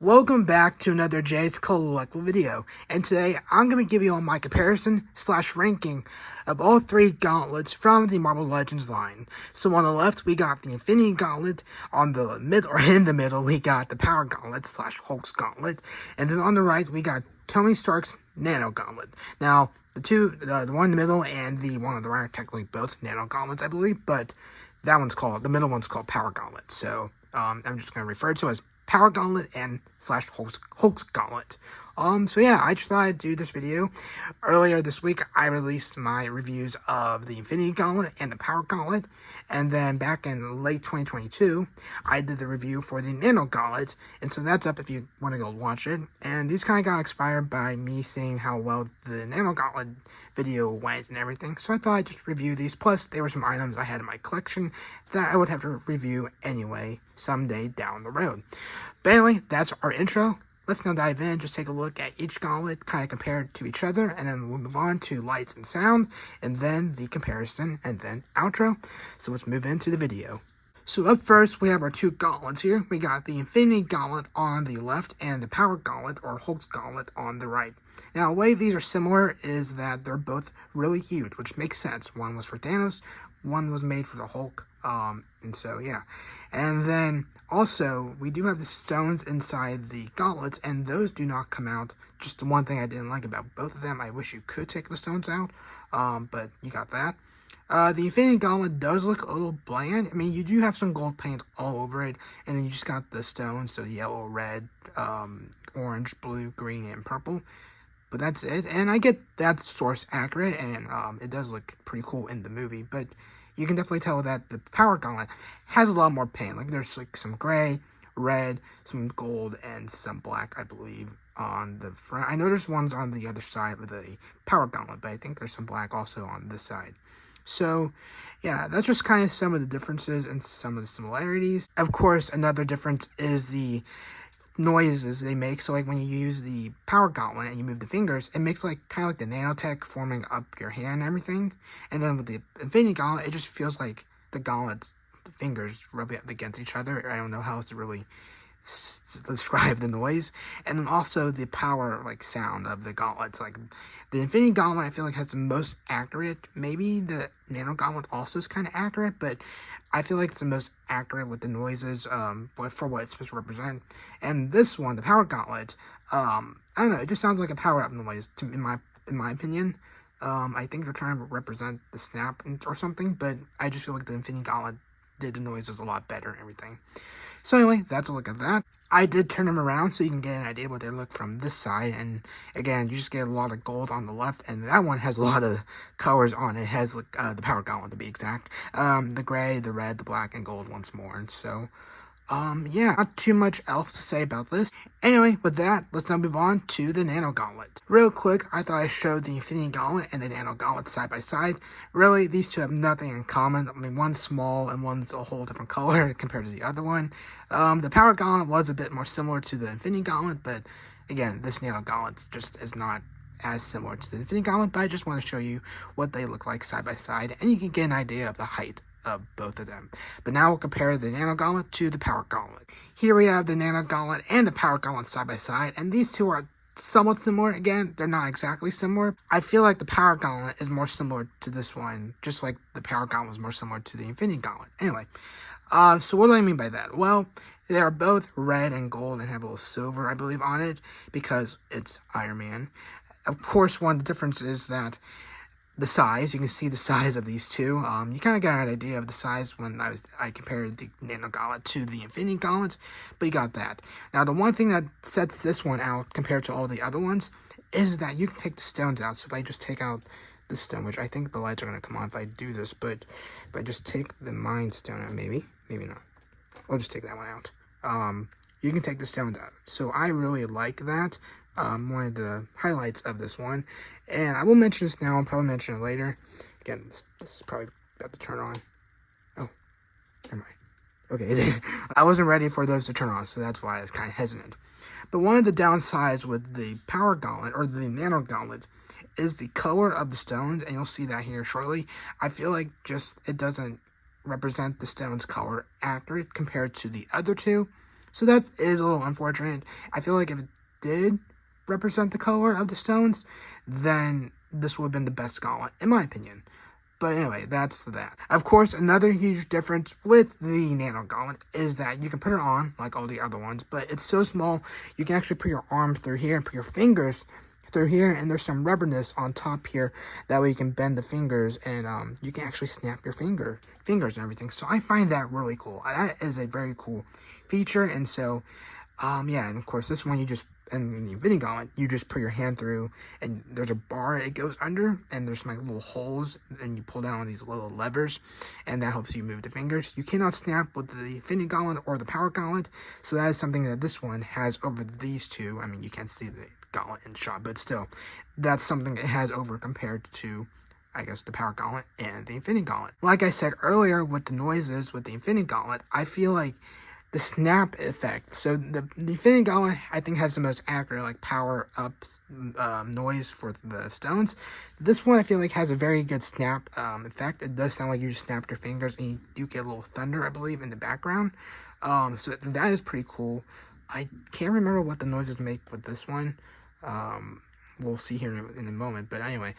Welcome back to another Jay's Collectible video, and today I'm going to give you all my comparison / ranking of all three gauntlets from the Marvel Legends line. So on the left we got the Infinity Gauntlet, in the middle we got the Power Gauntlet / Hulk's Gauntlet, and then on the right we got Tony Stark's Nano Gauntlet. Now the one in the middle and the one on the right are technically both Nano Gauntlets, I believe, but the middle one's called Power Gauntlet. So I'm just going to refer to it as Power Gauntlet and / Hulk's Gauntlet. So yeah, I just thought I'd do this video. Earlier this week, I released my reviews of the Infinity Gauntlet and the Power Gauntlet, and then back in late 2022, I did the review for the Nano Gauntlet, and so that's up if you want to go watch it. And these kind of got inspired by me seeing how well the Nano Gauntlet video went and everything, so I thought I'd just review these. Plus, there were some items I had in my collection that I would have to review anyway someday down the road. But anyway, that's our intro. Let's now dive in, just take a look at each gauntlet, kind of compare it to each other, and then we'll move on to lights and sound, and then the comparison, and then outro. So let's move into the video. So up first, we have our two gauntlets here. We got the Infinity Gauntlet on the left, and the Power Gauntlet, or Hulk's Gauntlet, on the right. Now, the way these are similar is that they're both really huge, which makes sense. One was for Thanos, one was made for the Hulk, and so, yeah. And then, also, we do have the stones inside the gauntlets, and those do not come out. Just the one thing I didn't like about both of them, I wish you could take the stones out, but you got that. The Infinity Gauntlet does look a little bland. I mean, you do have some gold paint all over it, and then you just got the stones, so yellow, red, orange, blue, green, and purple. But that's it, and I get that source accurate, and it does look pretty cool in the movie, but you can definitely tell that the Power Gauntlet has a lot more paint. Like, there's like some gray, red, some gold, and some black, I believe, on the front. I know there's ones on the other side with the Power Gauntlet, but I think there's some black also on this side. So, yeah, that's just kind of some of the differences and some of the similarities. Of course, another difference is the noises they make. So, like, when you use the Power Gauntlet and you move the fingers, it makes like kind of like the nanotech forming up your hand and everything. And then with the Infinity Gauntlet, it just feels like the gauntlet fingers rubbing up against each other. I don't know how else to really describe the noise. And then also the power, like, sound of the gauntlets. Like, the Infinity Gauntlet, I feel like, has the most accurate. Maybe the Nano Gauntlet also is kind of accurate, but I feel like it's the most accurate with the noises, for what it's supposed to represent. And this one, the Power Gauntlet, I don't know, it just sounds like a power-up noise, in my opinion. I think they're trying to represent the snap or something, but I just feel like the Infinity Gauntlet did the noises a lot better and everything. So anyway, that's a look at that. I did turn them around so you can get an idea what they look from this side, and again, you just get a lot of gold on the left, and that one has a lot of colors on it. It has the Power Gauntlet, to be exact. The gray, the red, the black, and gold once more, and so, yeah, not too much else to say about this. Anyway, with that, let's now move on to the Nano Gauntlet. Real quick, I thought I showed the Infinity Gauntlet and the Nano Gauntlet side by side. Really, these two have nothing in common. I mean, one's small and one's a whole different color compared to the other one. The Power Gauntlet was a bit more similar to the Infinity Gauntlet, but again, this Nano Gauntlet just is not as similar to the Infinity Gauntlet, but I just want to show you what they look like side by side, and you can get an idea of the height of both of them. But now we'll compare the Nano Gauntlet to the Power Gauntlet. Here we have the Nano Gauntlet and the Power Gauntlet side by side, and these two are somewhat similar. Again, they're not exactly similar. I feel like the Power Gauntlet is more similar to this one, just like the Power Gauntlet was more similar to the Infinity Gauntlet. Anyway, so what do I mean by that? Well, they are both red and gold and have a little silver, I believe, on it, because it's Iron Man. Of course, one of the differences is that the size, you can see the size of these two. You kind of got an idea of the size when I compared the Nano Gauntlet to the Infinity Gauntlet, but you got that. Now, the one thing that sets this one out compared to all the other ones is that you can take the stones out. So if I just take out the stone, which I think the lights are going to come on if I do this, but if I just take the Mind Stone out, maybe not. I'll just take that one out. You can take the stones out. So I really like that. One of the highlights of this one, and I will mention this now, I'll probably mention it later. Again, this is probably about to turn on. Oh, never mind. Okay, I wasn't ready for those to turn on, so that's why I was kind of hesitant. But one of the downsides with the Power Gauntlet, or the Nano Gauntlet, is the color of the stones, and you'll see that here shortly. I feel like just it doesn't represent the stone's color accurate compared to the other two. So that is a little unfortunate. I feel like if it did represent the color of the stones, then this would have been the best gauntlet, in my opinion. But anyway, that's that. Of course, another huge difference with the Nano Gauntlet is that you can put it on, like all the other ones, but it's so small, you can actually put your arms through here and put your fingers through here, and there's some rubberness on top here. That way you can bend the fingers, and you can actually snap your fingers and everything. So I find that really cool. That is a very cool feature, and so, yeah, and of course, this one in the Infinity Gauntlet, you just put your hand through, and there's a bar it goes under, and there's like little holes, and you pull down on these little levers, and that helps you move the fingers. You cannot snap with the Infinity Gauntlet or the Power Gauntlet, so that is something that this one has over these two. I mean, you can't see the Gauntlet in shot, but still, that's something it has over compared to, I guess, the Power Gauntlet and the Infinity Gauntlet. Like I said earlier with the noises with the Infinity Gauntlet, I feel like the snap effect. So the Infinity Gauntlet, I think, has the most accurate, like, power up noise for the stones. This one, I feel like, has a very good snap effect. It does sound like you just snapped your fingers, and you do get a little thunder, I believe, in the background. So that is pretty cool. I can't remember what the noises make with this one. We'll see here in a moment. But anyway,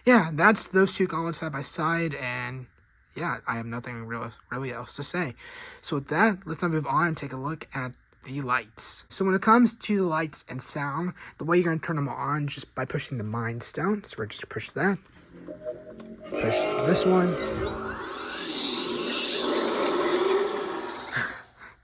yeah, that's those two gauntlets side by side, and yeah, I have nothing really else to say. So with that, let's now move on and take a look at the lights. So when it comes to the lights and sound, the way you're going to turn them on just by pushing the Mind Stone. So we're just going to push that. Push this one.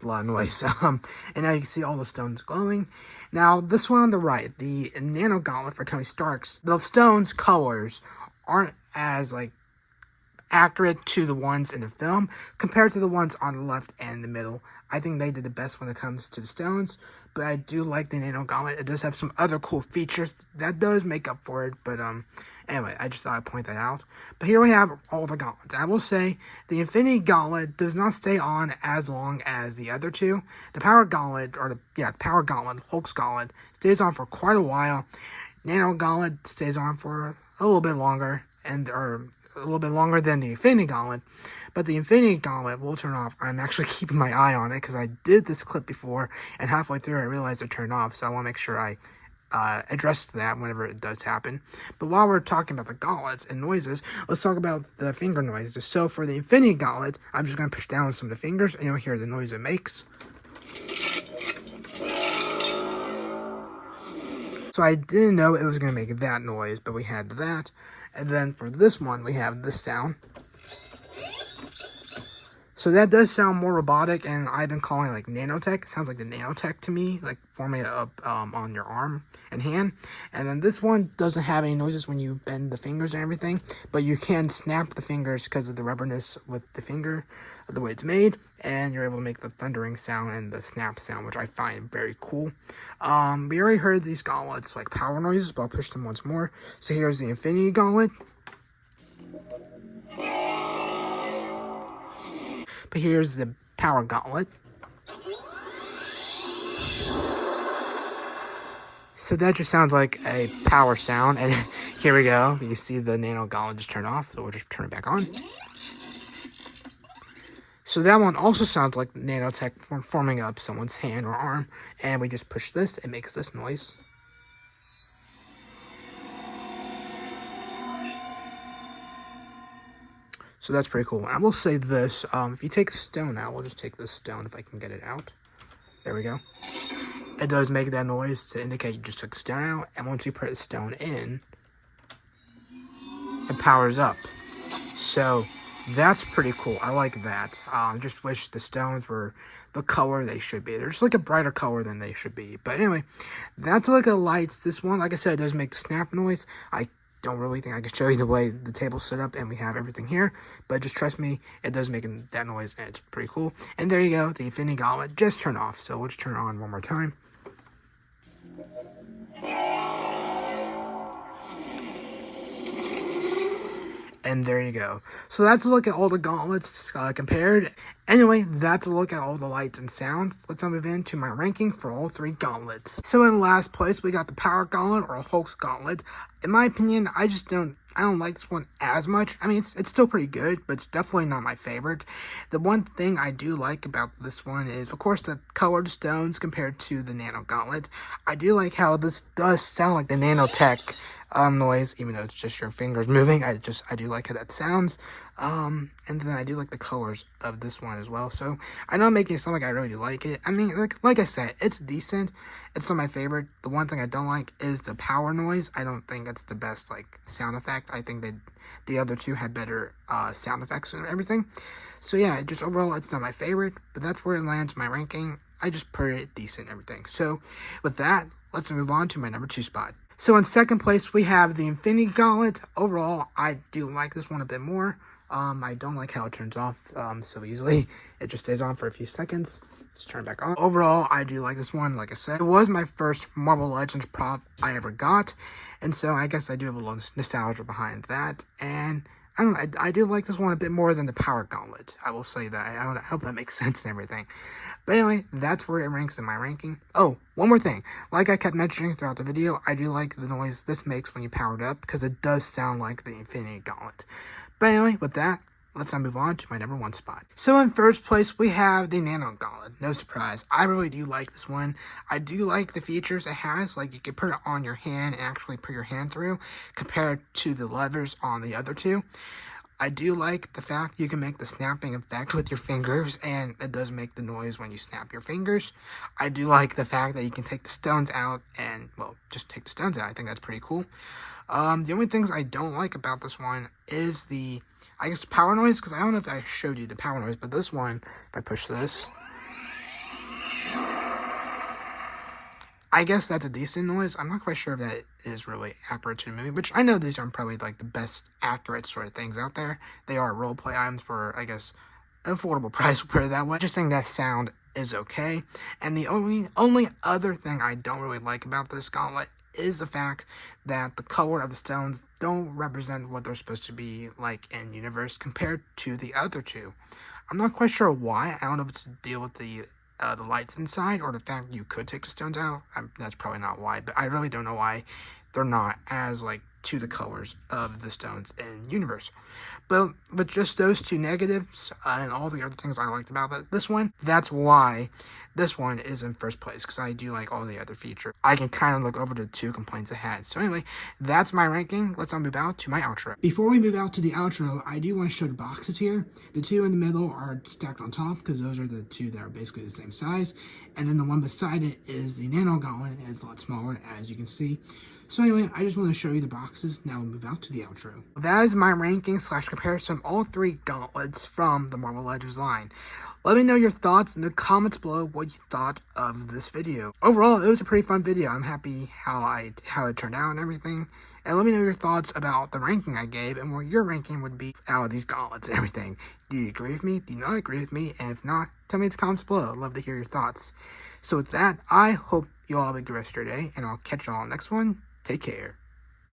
A lot of noise. And now you can see all the stones glowing. Now, this one on the right, the Nano Gauntlet for Tony Stark's, the stones' colors aren't as, like, accurate to the ones in the film compared to the ones on the left and the middle. I think they did the best when it comes to the stones, but I do like the Nano Gauntlet. It does have some other cool features that does make up for it, but anyway, I just thought I'd point that out. But here we have all the gauntlets. I will say the Infinity Gauntlet does not stay on as long as the other two. The Power Gauntlet, Power Gauntlet, Hulk's Gauntlet, stays on for quite a while. Nano Gauntlet stays on for a little bit longer, or a little bit longer than the Infinity Gauntlet, but the Infinity Gauntlet will turn off. I'm actually keeping my eye on it because I did this clip before, and halfway through I realized it turned off, so I want to make sure I address that whenever it does happen. But while we're talking about the gauntlets and noises, let's talk about the finger noises. So for the Infinity Gauntlet, I'm just going to push down some of the fingers, and you'll hear the noise it makes. So I didn't know it was going to make that noise, but we had that. And then for this one, we have this sound. So that does sound more robotic, and I've been calling it like nanotech. It sounds like the nanotech to me, like forming it up on your arm and hand. And then this one doesn't have any noises when you bend the fingers and everything, but you can snap the fingers because of the rubberness with the finger, the way it's made, and you're able to make the thundering sound and the snap sound, which I find very cool. We already heard these gauntlets like power noises, but I'll push them once more. So here's the Infinity Gauntlet. But here's the Power Gauntlet. So that just sounds like a power sound, and here we go. You see the Nano Gauntlet just turn off, so we'll just turn it back on. So that one also sounds like nanotech forming up someone's hand or arm, and we just push this, it makes this noise. So that's pretty cool. And I will say this, if you take a stone out, we'll just take this stone if I can get it out. There we go. It does make that noise to indicate you just took a stone out, and once you put the stone in, it powers up. So that's pretty cool. I like that. Just wish the stones were the color they should be. They're just like a brighter color than they should be. But anyway, that's a look at lights. This one, like I said, does make the snap noise. I don't really think I can show you the way the table's set up and we have everything here, but just trust me, it does make that noise, and it's pretty cool. And there you go, the Infinity Gauntlet just turned off, so we'll just turn it on one more time. And there you go. So that's a look at all the gauntlets compared. Anyway, that's a look at all the lights and sounds. Let's now move into my ranking for all three gauntlets. So in last place, we got the Power Gauntlet or Hulk's Gauntlet. In my opinion, I just don't I don't like this one as much. I mean, it's still pretty good, but it's definitely not my favorite. The one thing I do like about this one is, of course, the colored stones compared to the Nano Gauntlet. I do like how this does sound like the nanotech noise, even though it's just your fingers moving. I do like how that sounds. And then I do like the colors of this one as well. So I know I'm making it sound like I really do like it. I mean, like I said, it's decent. It's not my favorite. The one thing I don't like is the power noise. I don't think it's the best like sound effect. I think that the other two had better sound effects and everything. So yeah, just overall, it's not my favorite, but that's where it lands my ranking. I just put it decent and everything. So with that, let's move on to my number 2 spot. So in second place, we have the Infinity Gauntlet. Overall, I do like this one a bit more. I don't like how it turns off so easily. It just stays on for a few seconds. Just turn it back on. Overall, I do like this one. Like I said, it was my first Marvel Legends prop I ever got. And so I guess I do have a little nostalgia behind that. And I don't know, I do like this one a bit more than the Power Gauntlet. I will say that. I hope that makes sense and everything. But anyway, that's where it ranks in my ranking. Oh, one more thing. Like I kept mentioning throughout the video, I do like the noise this makes when you power it up, because it does sound like the Infinity Gauntlet. But anyway, with that, let's now move on to my number 1 spot. So in first place, we have the Nano Gauntlet. No surprise. I really do like this one. I do like the features it has. Like, you can put it on your hand and actually put your hand through, compared to the levers on the other two. I do like the fact you can make the snapping effect with your fingers, and it does make the noise when you snap your fingers. I do like the fact that you can take the stones out and, well, just take the stones out. I think that's pretty cool. The only things I don't like about this one is the power noise, because I don't know if I showed you the power noise, but this one, if I push this, I guess that's a decent noise. I'm not quite sure if that is really accurate to the movie, which I know these aren't probably like the best accurate sort of things out there. They are roleplay items for, I guess, affordable price, we'll put it that way. I just think that sound is okay. And the only other thing I don't really like about this gauntlet is the fact that the color of the stones don't represent what they're supposed to be like in universe compared to the other two. I'm not quite sure why. I don't know if it's to deal with the lights inside, or the fact you could take the stones out. That's probably not why, but I really don't know why they're not as like to the colors of the stones in universe. But with just those two negatives and all the other things I liked about this one, that's why this one is in first place, because I do like all the other features. I can kind of look over the 2 complaints I had. So anyway, that's my ranking. Let's now move out to my outro. Before we move out to the outro, I do want to show the boxes here. The 2 in the middle are stacked on top, because those are the 2 that are basically the same size. And then the one beside it is the Nano Gauntlet, and it's a lot smaller, as you can see. So anyway, I just want to show you the boxes. Now we'll move out to the outro. That is my ranking / comparison of all 3 gauntlets from the Marvel Legends line. Let me know your thoughts in the comments below what you thought of this video. Overall, it was a pretty fun video. I'm happy how it turned out and everything. And let me know your thoughts about the ranking I gave and what your ranking would be out of these gauntlets and everything. Do you agree with me? Do you not agree with me? And if not, tell me in the comments below. I'd love to hear your thoughts. So with that, I hope you all have a good rest of your day, and I'll catch you all next one. Take care.